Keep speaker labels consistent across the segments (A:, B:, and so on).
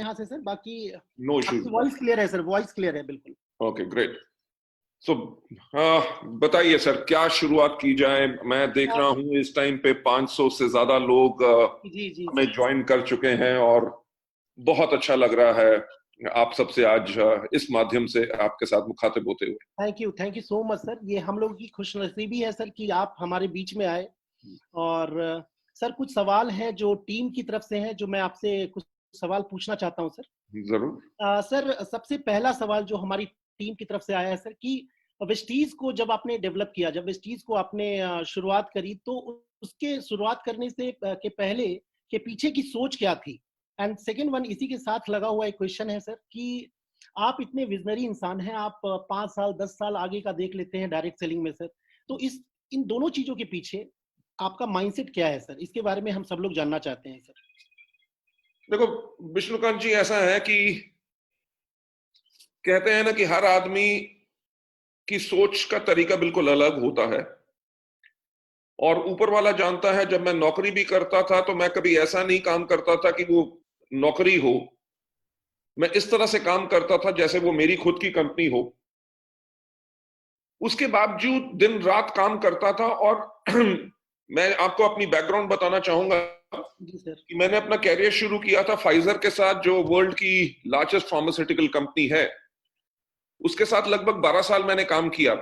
A: यहाँ से सर, बाकी
B: नो इश्यूज।
A: वॉइस क्लियर है सर, वॉइस क्लियर है बिल्कुल।
B: Okay great. सो बताइए सर, क्या शुरुआत की जाए? मैं देख रहा हूँ इस टाइम पे 500 से ज्यादा लोग
A: जी जी
B: हमें ज्वाइन कर चुके हैं और बहुत अच्छा लग रहा है आप सबसे आज इस माध्यम से आपके साथ मुखातिब होते हुए।
A: Thank you so much sir. ये हम लोग की खुशनसीबी है सर कि आप हमारे बीच में आए। और सर कुछ सवाल हैं जो टीम की तरफ से हैं, जो मैं आपसे कुछ सवाल पूछना चाहता हूं सर।
B: जरूर।
A: सर सबसे पहला सवाल जो हमारी टीम की तरफ से आया है सर, कि वेस्टीज को जब आपने डेवलप किया, जब वेस्टीज को आपने शुरुआत करी, तो उसके शुरुआत करने से के पहले के पीछे की सोच क्या थी? एंड सेकेंड वन इसी के साथ लगा हुआ एक क्वेश्चन है सर, कि आप इतने विजनरी इंसान हैं, आप 5 साल 10 साल आगे का देख लेते हैं डायरेक्ट सेलिंग में सर। तो इन दोनों चीजों के पीछे आपका माइंडसेट क्या है सर? इसके बारे में हम सब लोग जानना चाहते हैं सर।
B: देखो विष्णुकांत जी, ऐसा है कि कहते हैं ना कि हर आदमी की सोच का तरीका बिल्कुल अलग होता है, और ऊपर वाला जानता है जब मैं नौकरी भी करता था तो मैं कभी ऐसा नहीं काम करता था कि वो नौकरी हो। मैं इस तरह से काम करता था जैसे वो मेरी खुद की कंपनी हो। उसके बावजूद दिन रात काम करता था। और मैं आपको अपनी बैकग्राउंड बताना चाहूंगा
A: जी सर।
B: कि मैंने अपना कैरियर शुरू किया था फाइजर के साथ, जो वर्ल्ड की लार्जेस्ट फार्मास्यूटिकल कंपनी है। उसके साथ लगभग 12 साल मैंने काम किया।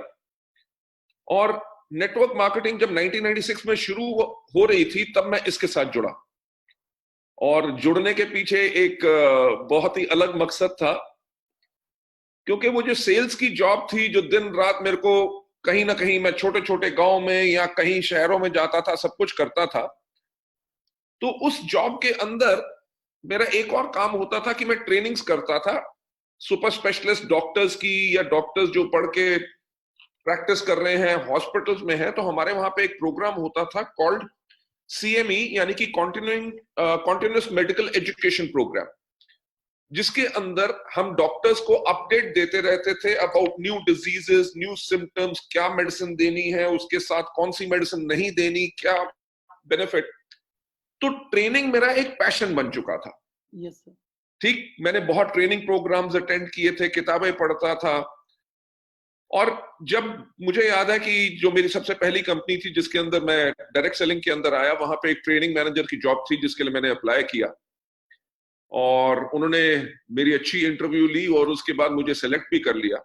B: और नेटवर्क मार्केटिंग जब 1996 में शुरू हो रही थी तब मैं इसके साथ जुड़ा। और जुड़ने के पीछे एक बहुत ही अलग मकसद था, क्योंकि वो जो सेल्स की जॉब थी, जो दिन रात मेरे को कहीं ना कहीं, मैं छोटे छोटे गांव में या कहीं शहरों में जाता था, सब कुछ करता था। तो उस जॉब के अंदर मेरा एक और काम होता था कि मैं ट्रेनिंग्स करता था सुपर स्पेशलिस्ट डॉक्टर्स की, या डॉक्टर्स जो पढ़ के प्रैक्टिस कर रहे हैं हॉस्पिटल्स में हैं। तो हमारे वहां पे एक प्रोग्राम होता था कॉल्ड CME, यानी कि कॉन्टिन्यूस मेडिकल एजुकेशन प्रोग्राम, जिसके अंदर हम डॉक्टर्स को अपडेट देते रहते थे about new diseases, new symptoms, क्या मेडिसिन देनी है, उसके साथ कौन सी मेडिसिन नहीं देनी, क्या बेनिफिट। तो ट्रेनिंग मेरा एक पैशन बन चुका था।
A: Yes sir.
B: ठीक, मैंने बहुत ट्रेनिंग प्रोग्राम्स अटेंड किए थे, किताबें पढ़ता था। और जब मुझे याद है कि जो मेरी सबसे पहली कंपनी थी जिसके अंदर मैं डायरेक्ट सेलिंग के अंदर आया, वहां पे एक ट्रेनिंग मैनेजर की जॉब थी जिसके लिए मैंने अप्लाई किया। और उन्होंने मेरी अच्छी इंटरव्यू ली और उसके बाद मुझे सेलेक्ट भी कर लिया।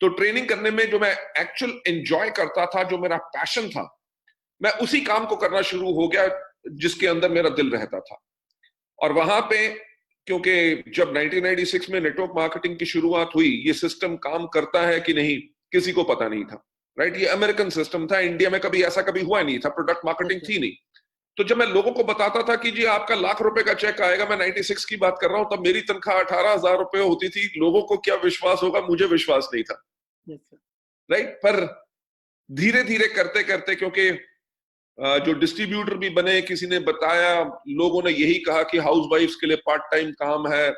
B: तो ट्रेनिंग करने में जो मैं एक्चुअल एंजॉय करता था, जो मेरा पैशन था, मैं उसी काम को करना शुरू हो गया जिसके अंदर मेरा दिल रहता था। और वहां पे, क्योंकि जब 1996 में नेटवर्क मार्केटिंग की शुरुआत हुई, ये सिस्टम काम करता है कि नहीं किसी को पता नहीं था। राइट, ये अमेरिकन सिस्टम था, इंडिया में कभी ऐसा कभी हुआ नहीं था, प्रोडक्ट मार्केटिंग थी नहीं। तो जब मैं लोगों को बताता था कि जी आपका ₹1,00,000 का चेक आएगा, मैं 96 की बात कर रहा हूं, तब मेरी तनख्वाह ₹18,000 होती थी। लोगों को क्या विश्वास होगा, मुझे विश्वास नहीं था। राइट, पर धीरे धीरे करते करते, क्योंकि जो डिस्ट्रीब्यूटर भी बने, किसी ने बताया, लोगों ने यही कहा कि हाउस वाइफ्स के लिए पार्ट टाइम काम है।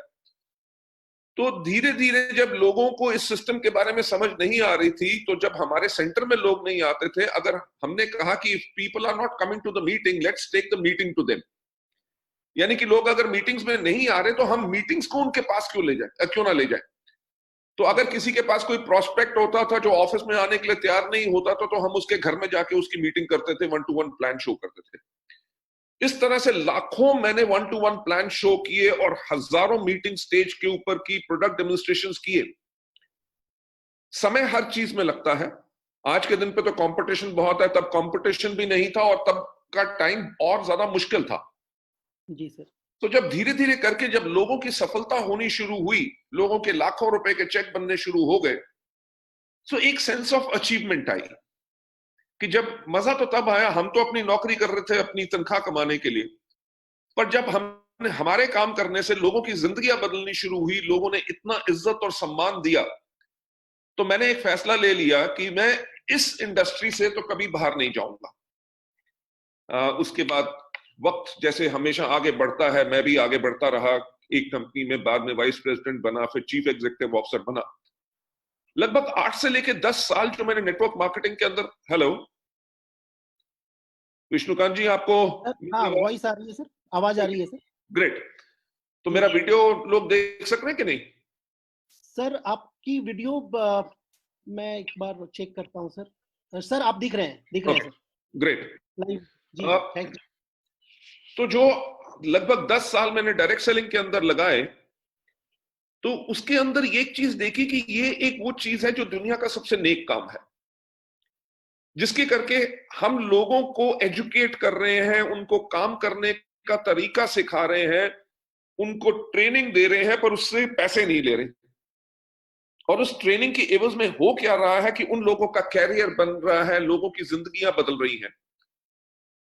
B: तो धीरे धीरे जब लोगों को इस सिस्टम के बारे में समझ नहीं आ रही थी, तो जब हमारे सेंटर में लोग नहीं आते थे, अगर हमने कहा कि if people are not coming to the meeting, let's take the meeting to them. यानी कि लोग अगर मीटिंग्स में नहीं आ रहे तो हम मीटिंग्स को उनके पास क्यों ना ले जाए। तो अगर किसी के पास कोई प्रोस्पेक्ट होता था जो ऑफिस में आने के लिए तैयार नहीं होता था, तो हम उसके घर में जाके उसकी मीटिंग करते थे, 1-to-1 प्लान शो करते थे। इस तरह से लाखों मैंने 1-to-1 प्लान शो किए और हजारों मीटिंग स्टेज के ऊपर की, प्रोडक्ट डेमोन्स्ट्रेशंस किए। समय हर चीज में लगता है। आज के दिन पे तो कंपटीशन बहुत है, तब कंपटीशन भी नहीं था और तब का टाइम और ज्यादा मुश्किल था।
A: जी सर।
B: तो जब धीरे धीरे करके जब लोगों की सफलता होनी शुरू हुई, लोगों के लाखों रुपए के चेक बनने शुरू हो गए, तो एक सेंस ऑफ अचीवमेंट आई कि जब मजा तो तब आया, हम तो अपनी नौकरी कर रहे थे अपनी तनख्वाह कमाने के लिए, पर जब हमने हमारे काम करने से लोगों की जिंदगियां बदलनी शुरू हुई, लोगों ने इतना इज्जत और सम्मान दिया, तो मैंने एक फैसला ले लिया कि मैं इस इंडस्ट्री से तो कभी बाहर नहीं जाऊंगा। उसके बाद वक्त जैसे हमेशा आगे बढ़ता है, मैं भी आगे बढ़ता रहा। एक कंपनी में बाद में वाइस प्रेसिडेंट बना, फिर चीफ एग्जीक्यूटिव ऑफिसर बना। लगभग 8 से लेके 10 साल जो मैंने नेटवर्क मार्केटिंग के अंदर। हेलो विष्णुकांत जी, आपको
A: हाँ, वॉइस आ रही है सर, आवाज आ रही है सर।
B: ग्रेट। तो मेरा वीडियो लोग देख सक रहे हैं कि नहीं?
A: सर आपकी वीडियो मैं एक बार चेक करता हूं सर। सर आप दिख रहे हैं सर
B: ग्रेट।
A: लाइव। जी थैंक यू।
B: तो जो लगभग 10 साल मैंने डायरेक्ट सेलिंग के अंदर लगाए, तो उसके अंदर ये एक चीज देखी कि ये एक वो चीज है जो दुनिया का सबसे नेक काम है, जिसके करके हम लोगों को एजुकेट कर रहे हैं, उनको काम करने का तरीका सिखा रहे हैं, उनको ट्रेनिंग दे रहे हैं, पर उससे पैसे नहीं ले रहे। और उस ट्रेनिंग की एवज में हो क्या रहा है कि उन लोगों का कैरियर बन रहा है, लोगों की जिंदगियां बदल रही हैं।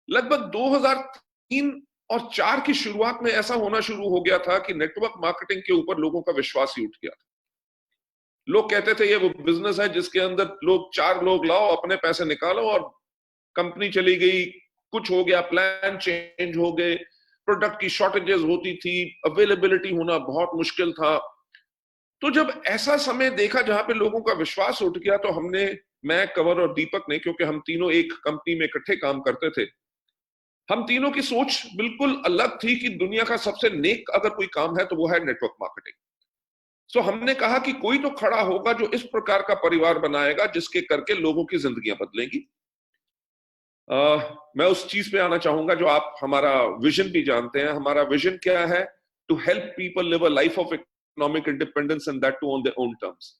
B: लगभग 2003 और 4 की शुरुआत में ऐसा होना शुरू हो गया था कि नेटवर्क मार्केटिंग के ऊपर लोगों का विश्वास ही उठ गया था। लोग कहते थे ये वो बिजनेस है जिसके अंदर लोग 4 लोग लाओ, अपने पैसे निकालो और कंपनी चली गई, कुछ हो गया, प्लान चेंज हो गए, प्रोडक्ट की शॉर्टेजेस होती थी, अवेलेबिलिटी होना बहुत मुश्किल था। तो जब ऐसा समय देखा जहां पे लोगों का विश्वास उठ गया, तो हमने, मैं, कंवर और दीपक ने, क्योंकि हम तीनों एक कंपनी में इकट्ठे काम करते थे, हम तीनों की सोच बिल्कुल अलग थी कि दुनिया का सबसे नेक अगर कोई काम है तो वो है नेटवर्क मार्केटिंग। सो हमने कहा कि कोई तो खड़ा होगा जो इस प्रकार का परिवार बनाएगा जिसके करके लोगों की जिंदगियां बदलेंगी। मैं उस चीज पे आना चाहूंगा जो आप हमारा विजन भी जानते हैं। हमारा विजन क्या है? To help people live a life of economic independence and that too on their own terms.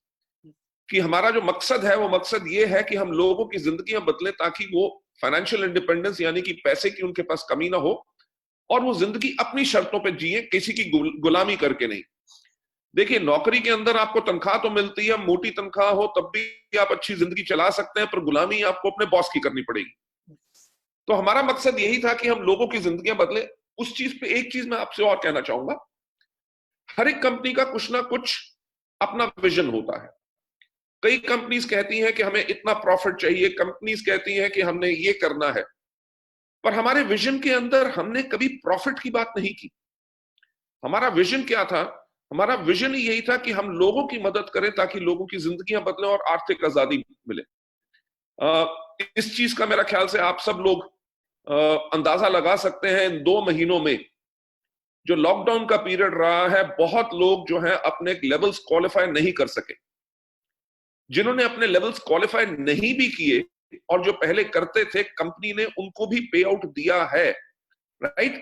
B: कि हमारा जो मकसद है वो मकसद ये है कि हम लोगों की जिंदगियां बदलें ताकि वो फाइनेंशियल इंडिपेंडेंस, यानी कि पैसे की उनके पास कमी ना हो, और वो जिंदगी अपनी शर्तों पे जिए, किसी की गुलामी करके नहीं। देखिए, नौकरी के अंदर आपको तनख्वाह तो मिलती है, मोटी तनख्वाह हो तब भी आप अच्छी जिंदगी चला सकते हैं, पर गुलामी आपको अपने बॉस की करनी पड़ेगी। तो हमारा मकसद यही था कि हम लोगों की जिंदगियां बदले। उस चीज पे एक चीज मैं आपसे और कहना चाहूंगा, हर एक कंपनी का कुछ ना कुछ अपना विजन होता है। कई कंपनीज कहती हैं कि हमें इतना प्रॉफिट चाहिए, कंपनीज कहती हैं कि हमने ये करना है, पर हमारे विजन के अंदर हमने कभी प्रॉफिट की बात नहीं की। हमारा विजन क्या था? हमारा विजन यही था कि हम लोगों की मदद करें ताकि लोगों की जिंदगियां बदलें और आर्थिक आजादी मिले। इस चीज का मेरा ख्याल से आप सब लोग अंदाजा लगा सकते हैं। इन 2 महीनों में जो लॉकडाउन का पीरियड रहा है, बहुत लोग जो हैं अपने लेवल्स क्वालिफाई नहीं कर सके। जिन्होंने अपने लेवल्स क्वालिफाई नहीं भी किए और जो पहले करते थे, कंपनी ने उनको भी पे आउट दिया है, राइट?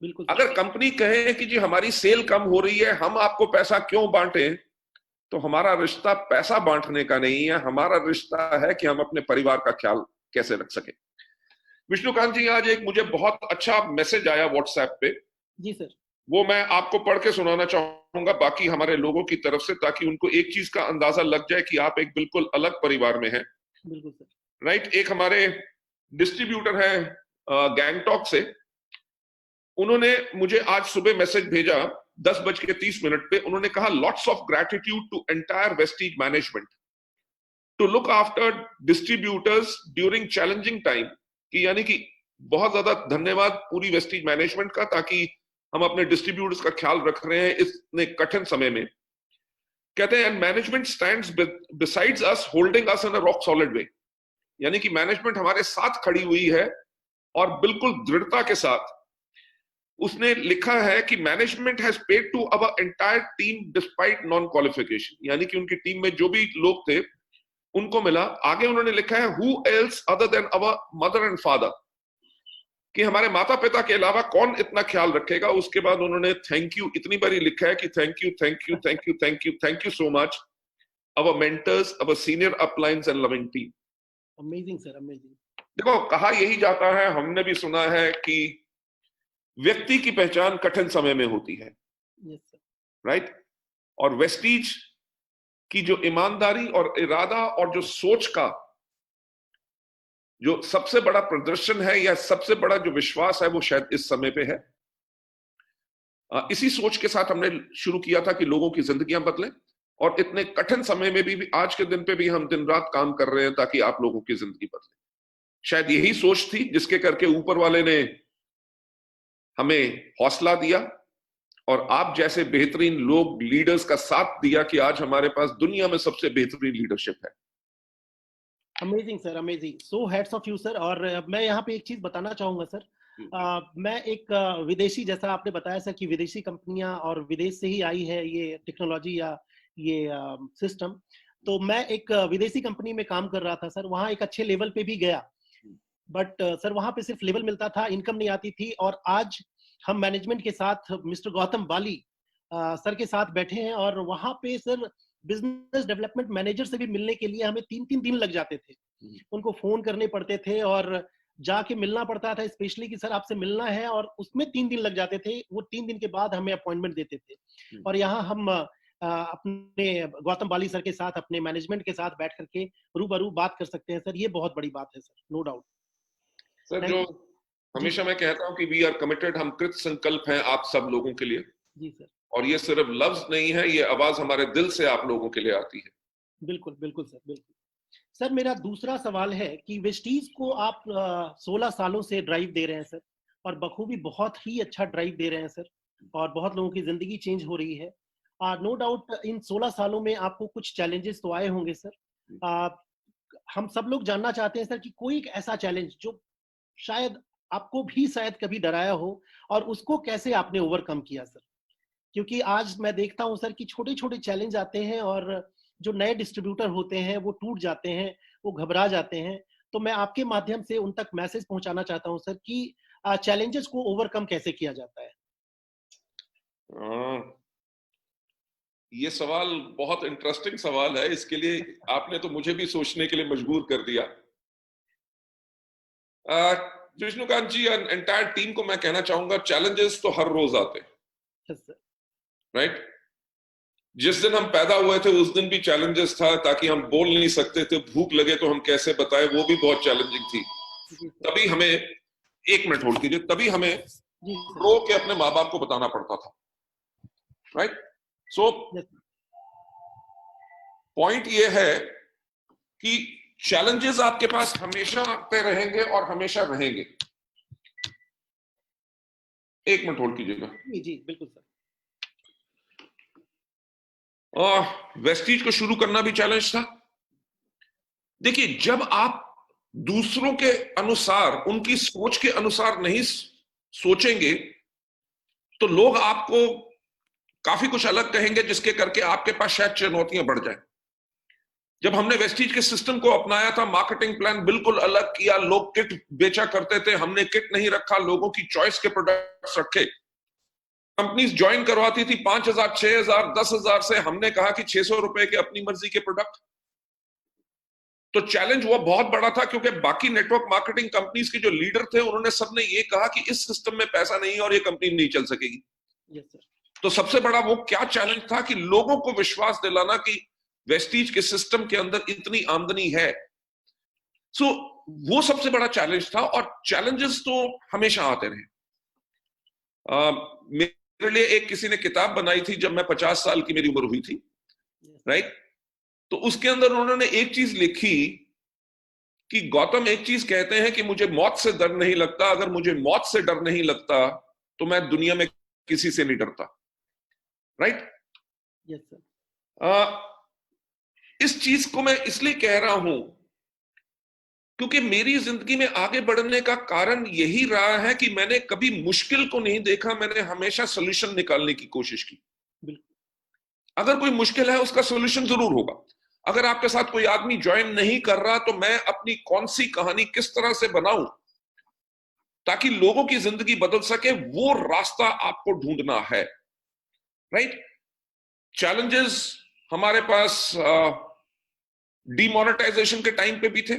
A: बिल्कुल।
B: अगर कंपनी कहे कि जी हमारी सेल कम हो रही है, हम आपको पैसा क्यों बांटे, तो हमारा रिश्ता पैसा बांटने का नहीं है, हमारा रिश्ता है कि हम अपने परिवार का ख्याल कैसे रख सके। विष्णुकांत जी, आज एक मुझे बहुत अच्छा मैसेज आया व्हाट्सएप पे।
A: जी सर।
B: वो मैं आपको पढ़ के सुनाना चाहूंगा बाकी हमारे लोगों की तरफ से, ताकि उनको एक चीज का अंदाजा लग जाए कि आप एक बिल्कुल अलग परिवार में हैं।
A: बिल्कुल सर।
B: राइट? एक हमारे डिस्ट्रीब्यूटर है गैंगटॉक से, उन्होंने मुझे आज सुबह मैसेज भेजा 10:30 पे। उन्होंने कहा, lots of gratitude to entire Vestige management to look after distributors during challenging time. कि यानी कि बहुत ज्यादा धन्यवाद पूरी वेस्टीज मैनेजमेंट का, ताकि हम अपने डिस्ट्रीब्यूटर्स का ख्याल रख रहे हैं इतने कठिन समय में। कहते हैं, and management stands besides us holding us in a rock solid way. यानी कि मैनेजमेंट हमारे साथ खड़ी हुई है और बिल्कुल दृढ़ता के साथ। उसने लिखा है कि management has paid to our entire team despite non qualification, यानी कि उनकी टीम में जो भी लोग थे उनको मिला। आगे उन्होंने लिखा है, who else other than our mother and father, कि हमारे माता पिता के अलावा कौन इतना ख्याल रखेगा। उसके बाद उन्होंने थैंक यू इतनी बारी लिखा है कि thank you thank you thank you thank you thank you so much our mentors, our senior अपलाइंस and loving team.
A: Amazing sir, amazing.
B: देखो, कहा यही जाता है, हमने भी सुना है कि व्यक्ति की पहचान कठिन समय में होती है।
A: Yes sir.
B: राइट? और वेस्टीज की जो ईमानदारी और इरादा और जो सोच का जो सबसे बड़ा प्रदर्शन है या सबसे बड़ा जो विश्वास है, वो शायद इस समय पे है। इसी सोच के साथ हमने शुरू किया था कि लोगों की जिंदगियां बदलें, और इतने कठिन समय में भी आज के दिन पे भी हम दिन रात काम कर रहे हैं ताकि आप लोगों की जिंदगी बदले। शायद यही सोच थी जिसके करके ऊपर वाले ने हमें हौसला दिया और आप जैसे बेहतरीन लोग, लीडर्स का साथ दिया कि आज हमारे पास दुनिया में सबसे बेहतरीन लीडरशिप है।
A: Amazing sir, amazing. So hats off you sir. और मैं यहाँ पे एक चीज बताना चाहूंगा सर, मैं एक विदेशी, जैसा आपने बताया सर कि विदेशी कंपनियां और विदेश से ही आई है ये टेक्नोलॉजी या ये सिस्टम। तो मैं एक विदेशी कंपनी में काम कर रहा था सर, वहाँ एक अच्छे लेवल पे भी गया, बट सर वहाँ पे सिर्फ लेवल मिलता था, इनकम नहीं आती थी। और आज हम मैनेजमेंट के साथ मिस्टर गौतम बाली सर के साथ बैठे हैं, और वहाँ पे सर बिजनेस डेवलपमेंट मैनेजर से भी मिलने के लिए हमें 3-3 दिन लग जाते थे, उनको फोन करने पड़ते थे और जाके मिलना पड़ता था, स्पेशली कि सर आपसे मिलना है, और उसमें 3 दिन लग जाते थे। वो 3 दिन के बाद हमें अपॉइंटमेंट देते थे। और यहाँ हम अपने गौतम बाली सर के साथ, अपने मैनेजमेंट के साथ बैठ करके रूबरू बात कर सकते हैं सर। ये बहुत बड़ी बात है sir, no doubt.
B: Sir,
A: thank
B: जो
A: यू। जी
B: हमेशा मैं कहता हूं कि वी आर कमिटेड, हम कृत संकल्प हैं आप सब लोगों के लिए।
A: जी सर।
B: और ये सिर्फ लफ्ज नहीं है, ये आवाज हमारे दिल से आप लोगों के लिए आती है।
A: बिल्कुल बिल्कुल सर, बिल्कुल। सर मेरा दूसरा सवाल है कि वेस्टीज को आप 16 सालों से ड्राइव दे रहे हैं सर, और बखूबी बहुत ही अच्छा ड्राइव दे रहे हैं सर, और बहुत लोगों की जिंदगी चेंज हो रही है। नो डाउट इन 16 सालों में आपको कुछ चैलेंजेस तो आए होंगे सर। आ, हम सब लोग जानना चाहते हैं सर कि कोई एक ऐसा चैलेंज जो शायद आपको भी शायद कभी डराया हो, और उसको कैसे आपने ओवरकम किया सर। क्योंकि आज मैं देखता हूं सर कि छोटे छोटे चैलेंज आते हैं, और जो नए डिस्ट्रीब्यूटर होते हैं वो टूट जाते हैं, वो घबरा जाते हैं। तो मैं आपके माध्यम से उन तक मैसेज पहुंचाना चाहता हूं सर कि चैलेंजेस को ओवरकम कैसे किया जाता है।
B: हाँ, ये सवाल बहुत इंटरेस्टिंग सवाल है। इसके लिए आपने तो मुझे भी सोचने के लिए मजबूर कर दिया। विष्णुकांत जी, एंटायर टीम को मैं कहना चाहूंगा, चैलेंजेस तो हर रोज आते हैं,
A: यस सर।
B: राइट। जिस दिन हम पैदा हुए थे उस दिन भी चैलेंजेस था, ताकि हम बोल नहीं सकते थे, भूख लगे तो हम कैसे बताएं, वो भी बहुत चैलेंजिंग थी।
A: जी सर।
B: तभी हमें, एक मिनट होल्ड कीजिए, तभी हमें
A: जी सर।
B: रो के अपने माँ बाप को बताना पड़ता था, right. So
A: yes sir.
B: Point ये है कि चैलेंजेस आपके पास हमेशा आते रहेंगे और हमेशा रहेंगे। एक मिनट होल्ड कीजिएगा।
A: जी जी बिल्कुल सर।
B: वेस्टीज को शुरू करना भी चैलेंज था। देखिए, जब आप दूसरों के अनुसार, उनकी सोच के अनुसार नहीं सोचेंगे, तो लोग आपको काफी कुछ अलग कहेंगे, जिसके करके आपके पास शायद चुनौतियां बढ़ जाए। जब हमने वेस्टीज के सिस्टम को अपनाया था, मार्केटिंग प्लान बिल्कुल अलग किया। लोग किट बेचा करते थे, हमने किट नहीं रखा, लोगों की चॉइस के प्रोडक्ट्स रखे। कंपनीज ज्वाइन करवाती थी 5,000, 6,000, 10,000 से, हमने कहा कि 600 रुपए के अपनी मर्जी के प्रोडक्ट। तो चैलेंज वो बहुत बड़ा था, क्योंकि बाकी नेटवर्क मार्केटिंग कंपनीज के जो लीडर थे, उन्होंने सबने ये कहा कि इस सिस्टम में पैसा नहीं है और ये कंपनी नहीं चल सकेगी।
A: Yes sir.
B: तो सबसे बड़ा वो क्या चैलेंज था कि लोगों को विश्वास दिलाना कि वेस्टीज के सिस्टम के अंदर इतनी आमदनी है। सो वो सबसे बड़ा चैलेंज था, और चैलेंजेस तो हमेशा आते रहे। मेरे लिए एक किसी ने किताब बनाई थी जब मैं 50 साल की मेरी उम्र हुई थी, राइट। तो उसके अंदर उन्होंने एक चीज लिखी कि गौतम एक चीज कहते हैं कि मुझे मौत से डर नहीं लगता, अगर मुझे मौत से डर नहीं लगता तो मैं दुनिया में किसी से नहीं डरता, राइट।
A: Yes sir.
B: इस चीज को मैं इसलिए कह रहा हूं क्योंकि मेरी जिंदगी में आगे बढ़ने का कारण यही रहा है कि मैंने कभी मुश्किल को नहीं देखा, मैंने हमेशा सोल्यूशन निकालने की कोशिश की। अगर कोई मुश्किल है, उसका सोल्यूशन जरूर होगा। अगर आपके साथ कोई आदमी ज्वाइन नहीं कर रहा, तो मैं अपनी कौन सी कहानी किस तरह से बनाऊं ताकि लोगों की जिंदगी बदल सके, वो रास्ता आपको ढूंढना है, राइट। चैलेंजेस हमारे पास डीमोनेटाइजेशन के टाइम पे भी थे।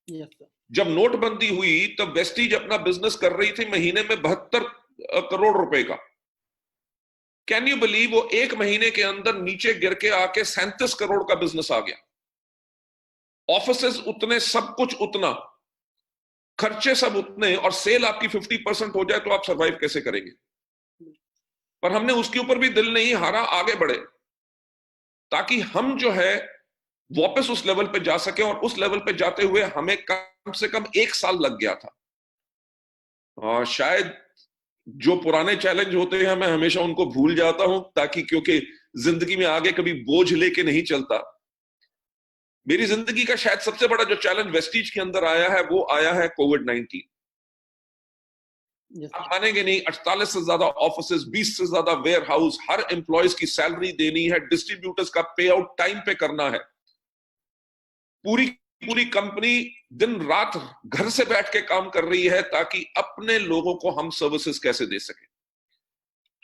A: Yes sir.
B: जब नोटबंदी हुई तब वेस्टीज अपना बिजनेस कर रही थी महीने में 72 करोड़ रुपए का। कैन यू बिलीव, वो एक महीने के अंदर नीचे गिर के आके 37 करोड़ का बिजनेस आ गया। ऑफिसेस उतने, सब कुछ उतना, खर्चे सब उतने, और सेल आपकी 50% हो जाए तो आप सरवाइव कैसे करेंगे। पर हमने उसके ऊपर भी दिल नहीं हारा, आगे बढ़े, ताकि हम जो है वापस उस लेवल पे जा सके। और उस लेवल पे जाते हुए हमें कम से कम 1 साल लग गया था। और शायद जो पुराने चैलेंज होते हैं मैं हमेशा उनको भूल जाता हूं, ताकि, क्योंकि जिंदगी में आगे कभी बोझ लेके नहीं चलता। मेरी जिंदगी का शायद सबसे बड़ा जो चैलेंज वेस्टीज के अंदर आया है, वो आया है कोविड-19।
A: यस
B: आप मानेंगे नहीं, 48 से ज्यादा ऑफिसेज, 20 से ज्यादा वेयर हाउस, हर एम्प्लॉयज की सैलरी देनी है, डिस्ट्रीब्यूटर्स का पे आउट टाइम पे करना है। पूरी पूरी कंपनी दिन रात घर से बैठ के काम कर रही है ताकि अपने लोगों को हम सर्विसेज कैसे दे सके।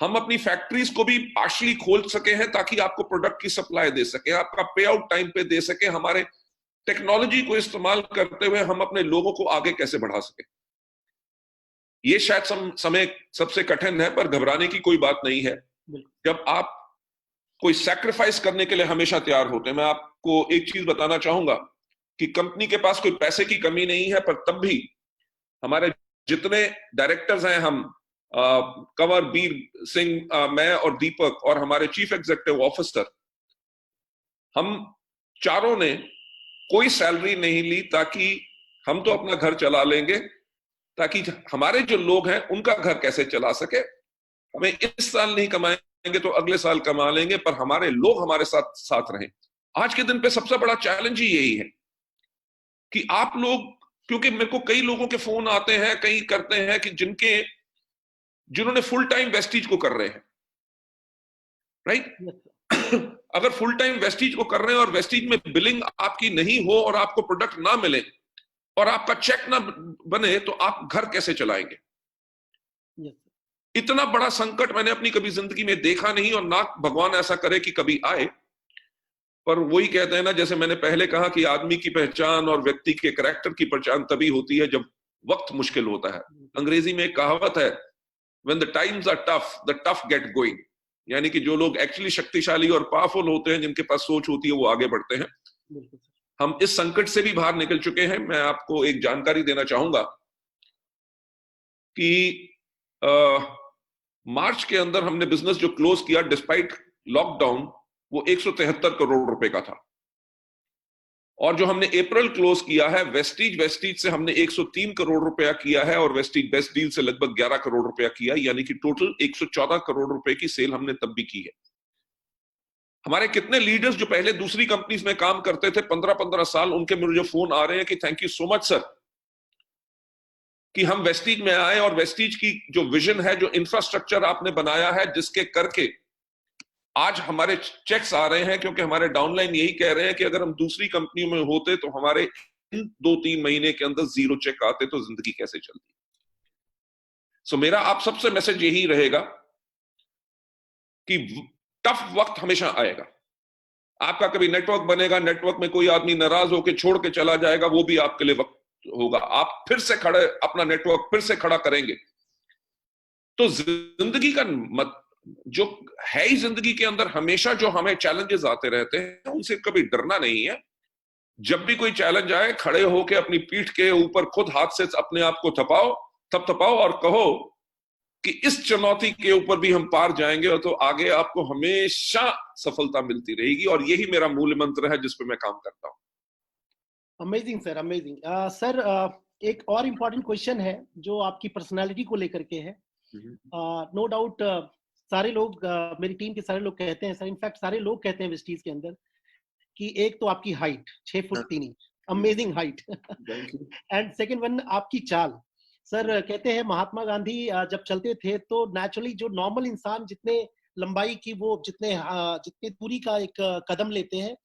B: हम अपनी फैक्ट्रीज को भी पार्शली खोल सके हैं ताकि आपको प्रोडक्ट की सप्लाई दे सके, आपका पे आउट टाइम पे दे सके, हमारे टेक्नोलॉजी को इस्तेमाल करते हुए हम अपने लोगों को आगे कैसे बढ़ा सके। ये शायद समय सबसे कठिन है, पर घबराने की कोई बात नहीं है। जब आप कोई सैक्रिफाइस करने के लिए हमेशा तैयार होते हैं। मैं आपको एक चीज बताना चाहूंगा कि कंपनी के पास कोई पैसे की कमी नहीं है, पर तब भी हमारे जितने डायरेक्टर्स हैं, हम कंवर, बीर सिंह, मैं और दीपक और हमारे चीफ एग्जीक्यूटिव ऑफिसर, हम चारों ने कोई सैलरी नहीं ली, ताकि हम तो अपना घर चला लेंगे, ताकि हमारे जो लोग हैं उनका घर कैसे चला सके। हमें इस साल नहीं कमाएंगे तो अगले साल कमा लेंगे, पर हमारे लोग हमारे साथ साथ रहें। आज के दिन पे सबसे बड़ा चैलेंज ही यही है कि आप लोग, क्योंकि मेरे को कई लोगों के फोन आते हैं, कई करते हैं कि जिन्होंने फुल टाइम वेस्टीज को कर रहे हैं, राइट। अगर फुल टाइम वेस्टीज को कर रहे हैं और वेस्टीज में बिलिंग आपकी नहीं हो और आपको प्रोडक्ट ना मिले और आपका चेक ना बने, तो आप घर कैसे चलाएंगे? इतना बड़ा संकट मैंने अपनी कभी जिंदगी में देखा नहीं, और ना भगवान ऐसा करे कि कभी आए। पर वही कहते हैं ना, जैसे मैंने पहले कहा कि आदमी की पहचान और व्यक्ति के कैरेक्टर की पहचान तभी होती है जब वक्त मुश्किल होता है। अंग्रेजी में एक कहावत है, when the times are tough, the tough get going। यानी कि जो लोग एक्चुअली शक्तिशाली और पावरफुल होते हैं, जिनके पास सोच होती है, वो आगे बढ़ते हैं। हम इस संकट से भी बाहर निकल चुके हैं। मैं आपको एक जानकारी देना चाहूंगा कि मार्च के अंदर हमने बिजनेस जो क्लोज किया डिस्पाइट लॉकडाउन, वो 173 करोड़ रुपए का था। और जो हमने अप्रैल क्लोज किया है वेस्टीज से हमने 103 करोड़ रुपया किया है, और वेस्टीज बेस्ट डील से लगभग 11 करोड़ रुपया किया, यानी कि टोटल 114 करोड़ रुपए की सेल हमने तब भी की है। हमारे कितने लीडर्स जो पहले दूसरी कंपनीज में काम करते थे 15-15 साल, उनके मुझे फोन आ रहे हैं कि thank you so much sir कि हम वेस्टीज में आए, और वेस्टीज की जो विजन है, जो इंफ्रास्ट्रक्चर आपने बनाया है, जिसके करके आज हमारे चेक्स आ रहे हैं। क्योंकि हमारे डाउनलाइन यही कह रहे हैं कि अगर हम दूसरी कंपनी में होते तो हमारे इन 2-3 महीने के अंदर 0 चेक आते, तो जिंदगी कैसे चलती। सो मेरा आप सबसे मैसेज यही रहेगा कि टफ वक्त हमेशा आएगा। आपका कभी नेटवर्क बनेगा, नेटवर्क में कोई आदमी नाराज होकर छोड़ के चला जाएगा, वो भी आपके लिए वक्त होगा। आप फिर से अपना नेटवर्क फिर से खड़ा करेंगे। तो जिंदगी का जो है ही, जिंदगी के अंदर हमेशा जो हमें चैलेंजेस आते रहते हैं, उनसे कभी डरना नहीं है। जब भी कोई चैलेंज आए, खड़े होके अपनी पीठ के ऊपर खुद हाथ से अपने आप को थपथपाओ और कहो कि इस चुनौती के ऊपर भी हम पार जाएंगे, और तो आगे आपको हमेशा सफलता मिलती रहेगी। और यही मेरा मूल मंत्र है जिस पे मैं काम करता हूं।
A: Amazing sir, amazing sir. एक और इम्पोर्टेंट क्वेश्चन है जो आपकी पर्सनालिटी को लेकर के है। नो डाउट सारे लोग, मेरी टीम के सारे लोग कहते हैं सर, इनफैक्ट सारे लोग कहते हैं वेस्टीज के अंदर कि एक तो आपकी height 6 foot 3 inch, amazing height, and second one आपकी चाल। सर कहते हैं महात्मा गांधी जब चलते थे तो नेचुरली जो नॉर्मल इंसान जितने लंबाई की, वो जितने दूरी का एक कदम लेते हैं,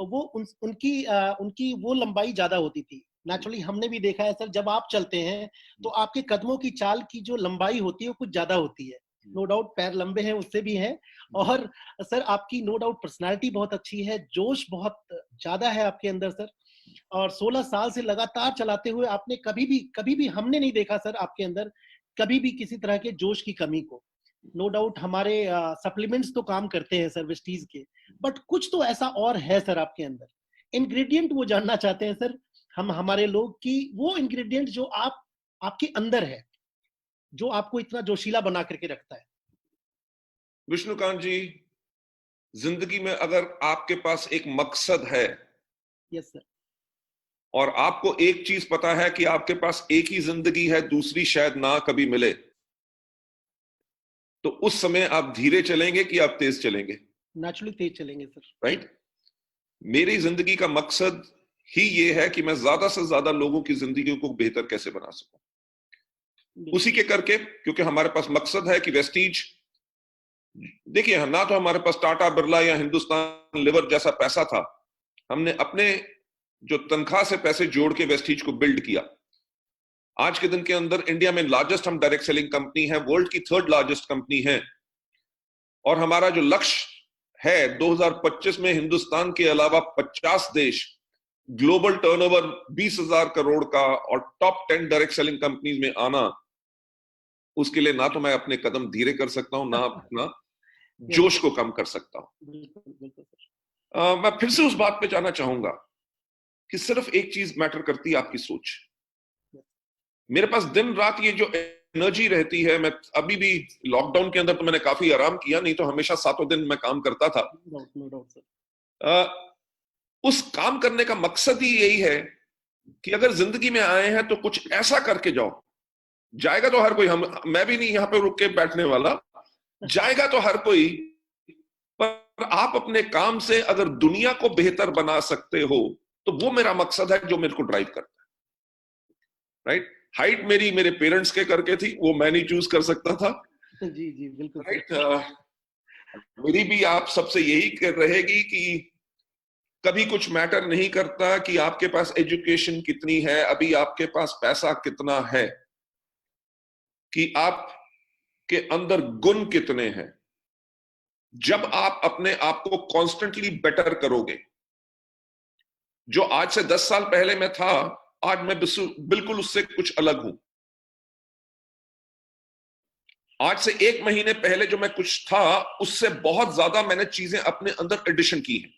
A: वो उनकी वो लंबाई ज्यादा होती थी। नेचुरली हमने भी देखा है सर, जब आप चलते हैं तो आपके कदमों की चाल की जो लंबाई होती है वो कुछ ज्यादा होती है। नो डाउट पैर लंबे हैं, उससे भी हैं। और सर आपकी नो डाउट पर्सनालिटी बहुत अच्छी है, जोश बहुत ज्यादा है आपके अंदर सर। और 16 साल से लगातार चलाते हुए आपने कभी भी हमने नहीं देखा सर आपके अंदर कभी भी किसी तरह के जोश की कमी को। नो डाउट हमारे सप्लीमेंट्स तो काम करते हैं सर वेस्टीज के, बट कुछ तो ऐसा और है सर आपके अंदर। इंग्रेडिएंट वो जानना चाहते हैं सर हम, हमारे लोग, की वो इंग्रेडिएंट जो आपके अंदर है, जो आपको इतना जोशीला बना करके रखता है।
B: विष्णुकांत जी, जिंदगी में अगर आपके पास एक मकसद है,
A: यस सर,
B: और आपको एक चीज पता है कि आपके पास एक ही जिंदगी है, दूसरी शायद ना कभी मिले, तो उस समय आप धीरे चलेंगे कि आप तेज चलेंगे?
A: नेचुरली तेज चलेंगे सर।
B: राइट। मेरी जिंदगी का मकसद ही ये है कि मैं ज्यादा से ज्यादा लोगों की जिंदगी को बेहतर कैसे बना सकूं। उसी के करके, क्योंकि हमारे पास मकसद है कि वेस्टीज, देखिए ना तो हमारे पास टाटा बिरला या हिंदुस्तान लिवर जैसा पैसा था, हमने अपने जो तनख्वाह से पैसे जोड़ के वेस्टीज को बिल्ड किया। आज के दिन के अंदर इंडिया में लार्जेस्ट हम डायरेक्ट सेलिंग कंपनी है, वर्ल्ड की 3rd लार्जेस्ट कंपनी है, और हमारा जो लक्ष्य है 2025 में हिंदुस्तान के अलावा 50 देश, ग्लोबल टर्नओवर 20,000 करोड़ का और टॉप 10 डायरेक्ट सेलिंग कंपनीज में आना। उसके लिए ना तो मैं अपने कदम धीरे कर सकता हूं, ना अपना जोश को कम कर सकता हूं। मैं फिर से उस बात पे जाना चाहूंगा कि सिर्फ एक चीज मैटर करती है, आपकी सोच। मेरे पास दिन रात ये जो एनर्जी रहती है, मैं अभी भी लॉकडाउन के अंदर तो मैंने काफी आराम किया, नहीं तो हमेशा 7 दिन मैं काम करता था। उस काम करने का मकसद ही यही है कि अगर जिंदगी में आए हैं तो कुछ ऐसा करके जाओ। जाएगा तो हर कोई, मैं भी नहीं यहां पे रुक के बैठने वाला, जाएगा तो हर कोई, पर आप अपने काम से अगर दुनिया को बेहतर बना सकते हो तो वो मेरा मकसद है, जो मेरे को ड्राइव करता है। राइट? हाइट मेरी मेरे पेरेंट्स के करके थी, वो मैं नहीं चूज कर सकता था।
A: जी जी बिल्कुल।
B: राइट? मेरी भी आप सबसे यही रहेगी कि कभी कुछ मैटर नहीं करता कि आपके पास एजुकेशन कितनी है, अभी आपके पास पैसा कितना है, कि आप के अंदर गुण कितने हैं। जब आप अपने आप को कॉन्स्टेंटली बेटर करोगे, जो आज से 10 साल पहले मैं था, आज मैं बिल्कुल उससे कुछ अलग हूं। आज से 1 महीने पहले जो मैं कुछ था, उससे बहुत ज्यादा मैंने चीजें अपने अंदर एडिशन की हैं।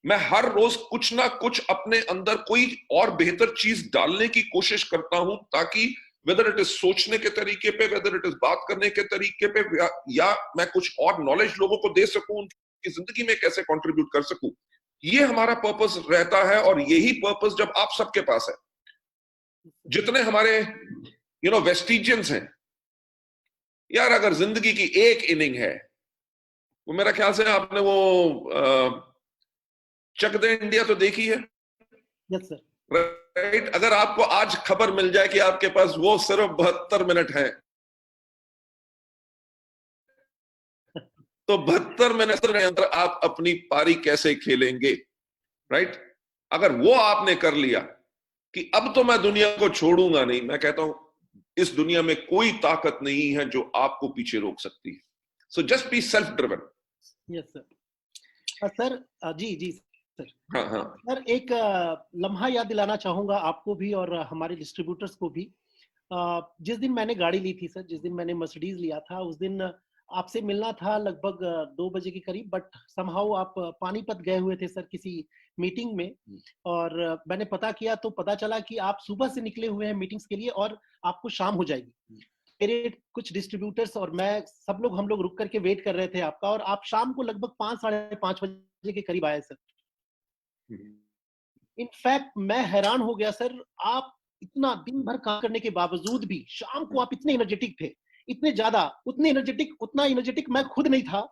B: मैं हर रोज कुछ ना कुछ अपने अंदर कोई और बेहतर चीज डालने की कोशिश करता हूं, ताकि वेदर इट इज सोचने के तरीके पे, वेदर इट इज बात करने के तरीके पे, या मैं कुछ और नॉलेज लोगों को दे सकूं, उनकी जिंदगी में कैसे कंट्रीब्यूट कर सकूं। ये हमारा पर्पस रहता है, और यही पर्पस जब आप सबके पास है, जितने हमारे वेस्टिजियंस हैं यार, अगर जिंदगी की एक इनिंग है, वो मेरा ख्याल से आपने वो चक दे इंडिया तो देखी है।
A: Yes sir.
B: राइट? अगर आपको आज खबर मिल जाए कि आपके पास वो सिर्फ 72 मिनट है, तो 72 मिनट के अंदर आप अपनी पारी कैसे खेलेंगे। राइट? अगर वो आपने कर लिया कि अब तो मैं दुनिया को छोड़ूंगा नहीं, मैं कहता हूं इस दुनिया में कोई ताकत नहीं है जो आपको पीछे रोक सकती है। So just be self driven.
A: Yes sir. Sir जी जी सर।
B: हाँ हाँ
A: सर, एक लम्हा याद दिलाना चाहूंगा आपको भी और हमारे डिस्ट्रीब्यूटर्स को भी। जिस दिन मैंने गाड़ी ली थी सर, जिस दिन मैंने मर्सिडीज लिया था, उस दिन आपसे मिलना था लगभग 2 बजे के करीब, बट समहाउ आप पानीपत गए हुए थे सर किसी मीटिंग में। और मैंने पता किया तो पता चला कि आप सुबह से निकले हुए हैं मीटिंग्स के लिए और आपको शाम हो जाएगी। मेरे कुछ डिस्ट्रीब्यूटर्स और मैं, सब लोग, हम लोग रुक करके वेट कर रहे थे आपका, और आप शाम को लगभग 5 साढ़े 5 बजे के करीब आए सर। इनफैक्ट मैं हैरान हो गया सर, आप इतना दिन भर काम करने के बावजूद भी शाम को आप इतने एनर्जेटिक थे, इतने ज्यादा, उतना एनर्जेटिक मैं खुद नहीं था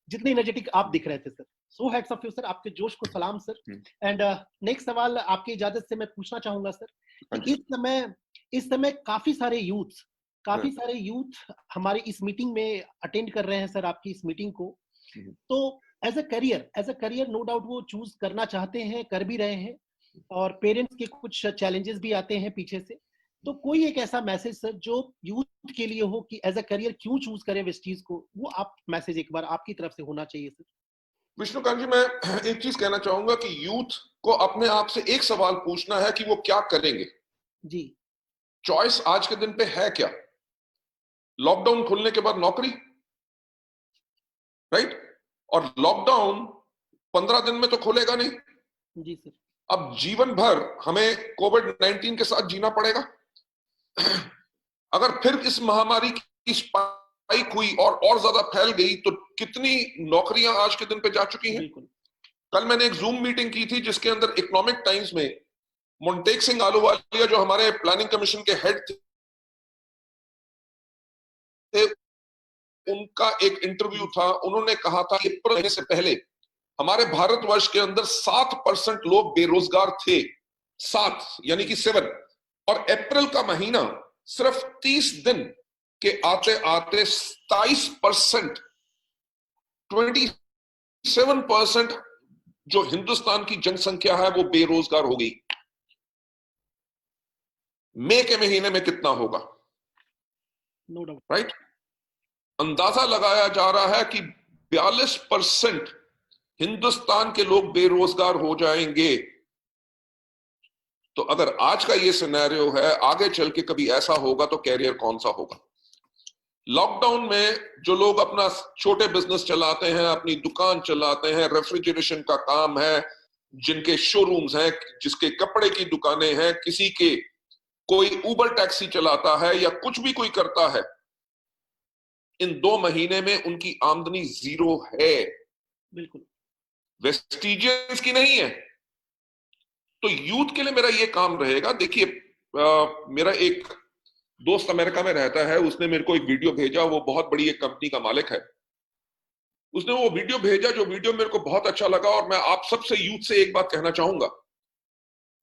A: जितने एनर्जेटिक आप दिख रहे थे sir. So hats off you sir, आपके जोश को सलाम सर। एंड नेक्स्ट सवाल आपकी इजाजत से मैं पूछना चाहूंगा सर कि इस समय काफी सारे यूथ हमारी इस मीटिंग में अटेंड कर रहे हैं सर, आपकी इस मीटिंग को। तो as a career no doubt वो चूज करना चाहते हैं, कर भी रहे हैं, और पेरेंट्स के कुछ चैलेंजेस भी आते हैं पीछे से। तो कोई एक ऐसा मैसेज सर जो यूथ के लिए हो कि एज अ करियर क्यों चूज करें वेस्टीज को, वो आप मैसेज एक बार आपकी तरफ से होना चाहिए सर।
B: विष्णुकांत जी, मैं एक चीज कहना चाहूंगा कि यूथ को अपने आप से एक सवाल पूछना है कि वो क्या करेंगे।
A: जी।
B: चॉइस आज के दिन पे है क्या? लॉकडाउन खुलने के बाद नौकरी, राइट? और लॉकडाउन 15 दिन में तो खुलेगा नहीं।
A: जी सर।
B: अब जीवन भर हमें कोविड-19 के साथ जीना पड़ेगा। अगर फिर इस महामारी की स्पाइक हुई और ज्यादा फैल गई, तो कितनी नौकरियां आज के दिन पे जा चुकी हैं। कल मैंने एक जूम मीटिंग की थी जिसके अंदर इकोनॉमिक टाइम्स में मोन्टेक सिंह आलूवालिया, जो हमारे प्लानिंग कमीशन के हेड थे, उनका एक इंटरव्यू था। उन्होंने कहा था अप्रैल से पहले हमारे भारतवर्ष के अंदर 7% लोग बेरोजगार थे, 7 यानी कि 7, और अप्रैल का महीना सिर्फ 30 दिन के आते आते 27%, 27% जो हिंदुस्तान की जनसंख्या है वो बेरोजगार हो गई। मई के महीने में कितना होगा?
A: No doubt.
B: राइट। अंदाजा लगाया जा रहा है कि 42% हिंदुस्तान के लोग बेरोजगार हो जाएंगे। तो अगर आज का ये सिनेरियो है, आगे चल के कभी ऐसा होगा तो कैरियर कौन सा होगा? लॉकडाउन में जो लोग अपना छोटे बिजनेस चलाते हैं, अपनी दुकान चलाते हैं, रेफ्रिजरेशन का काम है, जिनके शोरूम्स हैं, जिसके कपड़े की दुकानें हैं, किसी के कोई उबर टैक्सी चलाता है या कुछ भी कोई करता है, इन 2 महीने में उनकी आमदनी जीरो है।
A: बिल्कुल।
B: वेस्टिजियंस की नहीं है। तो यूथ के लिए मेरा ये काम रहेगा। देखिए, मेरा एक दोस्त अमेरिका में रहता है, उसने मेरे को एक वीडियो भेजा, वो बहुत बड़ी एक कंपनी का मालिक है। उसने वो वीडियो भेजा, जो वीडियो मेरे को बहुत अच्छा लगा, और मैं आप सबसे यूथ से एक बात कहना चाहूंगा।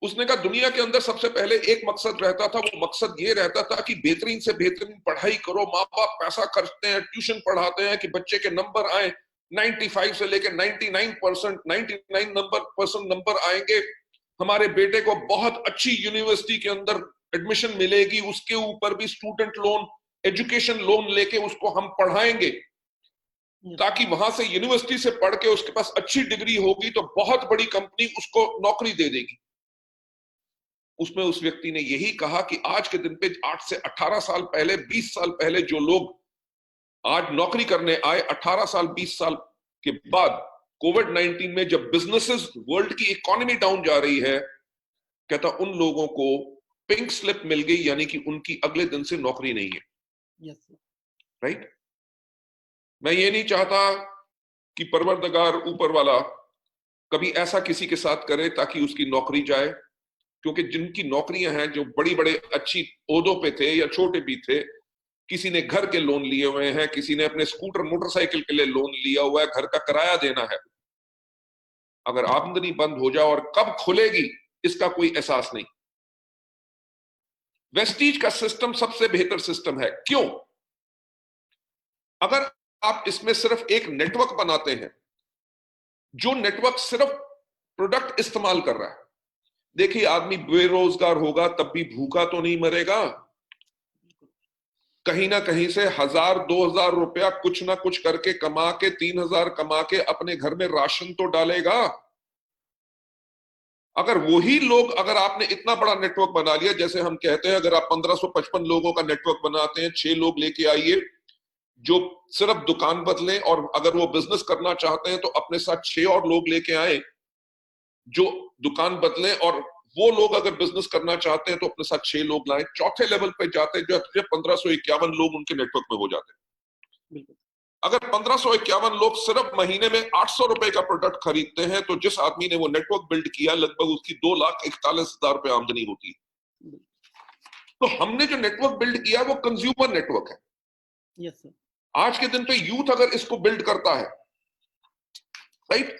B: उसने कहा दुनिया के अंदर सबसे पहले एक मकसद रहता था, वो मकसद ये रहता था कि बेहतरीन से बेहतरीन पढ़ाई करो। माँ बाप पैसा खर्चते हैं, ट्यूशन पढ़ाते हैं कि बच्चे के नंबर आए 95 से लेकर 99%, 99% नंबर आएंगे, हमारे बेटे को बहुत अच्छी यूनिवर्सिटी के अंदर एडमिशन मिलेगी, उसके ऊपर भी स्टूडेंट लोन, एजुकेशन लोन लेके उसको हम पढ़ाएंगे, ताकि वहां से यूनिवर्सिटी से पढ़ के उसके पास अच्छी डिग्री होगी तो बहुत बड़ी कंपनी उसको नौकरी दे देगी। उसमें उस व्यक्ति ने यही कहा कि आज के दिन पे 8 से 18 साल पहले, 20 साल पहले जो लोग आज नौकरी करने आए, 18 साल 20 साल के बाद कोविड-19 में जब बिजनेसेस, वर्ल्ड की इकोनॉमी डाउन जा रही है, कहता उन लोगों को पिंक स्लिप मिल गई, यानी कि उनकी अगले दिन से नौकरी नहीं है।
A: Yes sir.
B: राइट। मैं ये नहीं चाहता कि परवरदिगार ऊपर वाला कभी ऐसा किसी के साथ करे ताकि उसकी नौकरी जाए, क्योंकि जिनकी नौकरियां हैं, जो बड़ी बड़े अच्छी ओहदों पे थे या छोटे भी थे, किसी ने घर के लोन लिए हुए हैं, किसी ने अपने स्कूटर मोटरसाइकिल के लिए लोन लिया हुआ है, घर का किराया देना है। अगर आमदनी बंद हो जाए और कब खुलेगी इसका कोई एहसास नहीं। वेस्टीज का सिस्टम सबसे बेहतर सिस्टम है। क्यों? अगर आप इसमें सिर्फ एक नेटवर्क बनाते हैं, जो नेटवर्क सिर्फ प्रोडक्ट इस्तेमाल कर रहा है, देखिए आदमी बेरोजगार होगा तब भी भूखा तो नहीं मरेगा, कहीं ना कहीं से 1000-2000 रुपया कुछ ना कुछ करके कमा के, 3000 कमा के अपने घर में राशन तो डालेगा। अगर वही लोग, अगर आपने इतना बड़ा नेटवर्क बना लिया, जैसे हम कहते हैं अगर आप 1555 लोगों का नेटवर्क बनाते हैं, 6 लोग लेके आइए जो सिर्फ दुकान बदलें, और अगर वो बिजनेस करना चाहते हैं तो अपने साथ 6 और लोग लेके आए जो दुकान बदलें, और वो लोग अगर बिजनेस करना चाहते हैं तो अपने साथ 6 लोग लाएं। चौथे लेवल पे जाते जो 1551 लोग उनके नेटवर्क में हो जाते हैं। अगर 1551 लोग सिर्फ महीने में 800 रुपए का प्रोडक्ट खरीदते हैं तो जिस आदमी ने वो नेटवर्क बिल्ड किया, लगभग उसकी 2,41,000 रुपए आमदनी होती है। तो हमने जो नेटवर्क बिल्ड किया वो कंज्यूमर नेटवर्क है।
A: Yes sir.
B: आज के दिन पे यूथ अगर इसको बिल्ड करता है, राइट,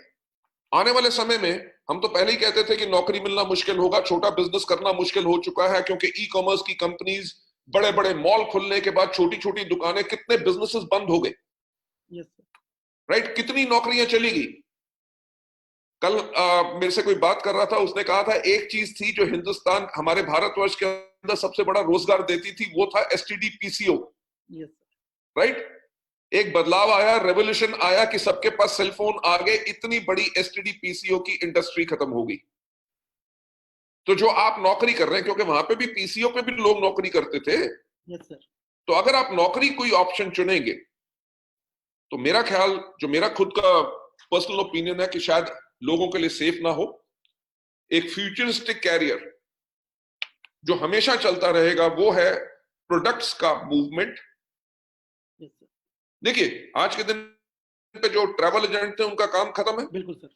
B: आने वाले समय में, हम तो पहले ही कहते थे कि नौकरी मिलना मुश्किल होगा, छोटा बिजनेस करना मुश्किल हो चुका है, क्योंकि ई कॉमर्स की कंपनीज, बड़े बड़े मॉल खुलने के बाद छोटी छोटी दुकानें, कितने बिजनेसेस बंद हो गए।
A: Yes sir.
B: राइट, कितनी नौकरियां चली गई। कल मेरे से कोई बात कर रहा था, उसने कहा था एक चीज थी जो हिंदुस्तान, हमारे भारतवर्ष के अंदर सबसे बड़ा रोजगार देती थी, वो था STD PCO.
A: Yes sir.
B: Right, एक बदलाव आया, रेवोल्यूशन आया कि सबके पास सेलफोन आ गए, इतनी बड़ी एसटीडी पीसीओ की इंडस्ट्री खत्म हो गई। तो जो आप नौकरी कर रहे हैं, क्योंकि वहां पे भी पीसीओ पे भी लोग नौकरी करते थे,
A: यस सर।
B: तो अगर आप नौकरी कोई ऑप्शन चुनेंगे तो मेरा ख्याल, जो मेरा खुद का पर्सनल ओपिनियन है, कि शायद लोगों के लिए सेफ ना हो। एक फ्यूचरिस्टिक कैरियर जो हमेशा चलता रहेगा वो है प्रोडक्ट्स का मूवमेंट।
A: Yes sir.
B: देखिए आज के दिन पे जो ट्रैवल एजेंट थे उनका काम खत्म है।
A: बिल्कुल सर।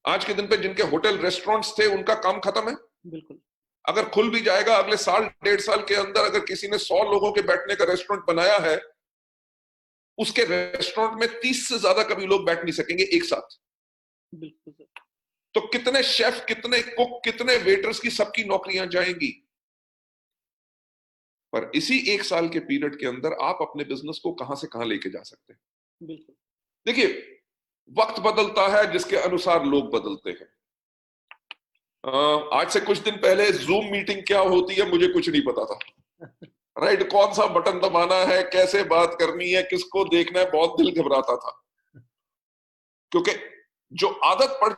B: आज के दिन पे जिनके होटल रेस्टोरेंट्स थे उनका काम खत्म है।
A: बिल्कुल।
B: अगर खुल भी जाएगा अगले साल 1.5 साल के अंदर, अगर किसी ने 100 लोगों के बैठने का रेस्टोरेंट बनाया है, उसके रेस्टोरेंट में 30 से ज्यादा कभी लोग बैठ नहीं सकेंगे एक साथ।
A: बिल्कुल सर।
B: तो कितने शेफ, कितने कुक, कितने वेटर्स की सबकी नौकरियां जाएंगी। पर इसी 1 साल के पीरियड के अंदर आप अपने बिजनेस को कहां से कहां लेके जा सकते हैं।
A: बिल्कुल।
B: देखिए, वक्त बदलता है, जिसके अनुसार लोग बदलते हैं। आज से कुछ दिन पहले जूम मीटिंग क्या होती है मुझे कुछ नहीं पता था, राइट? कौन सा बटन दबाना है, कैसे बात करनी है, किसको देखना है, बहुत दिल घबराता था, क्योंकि जो आदत पड़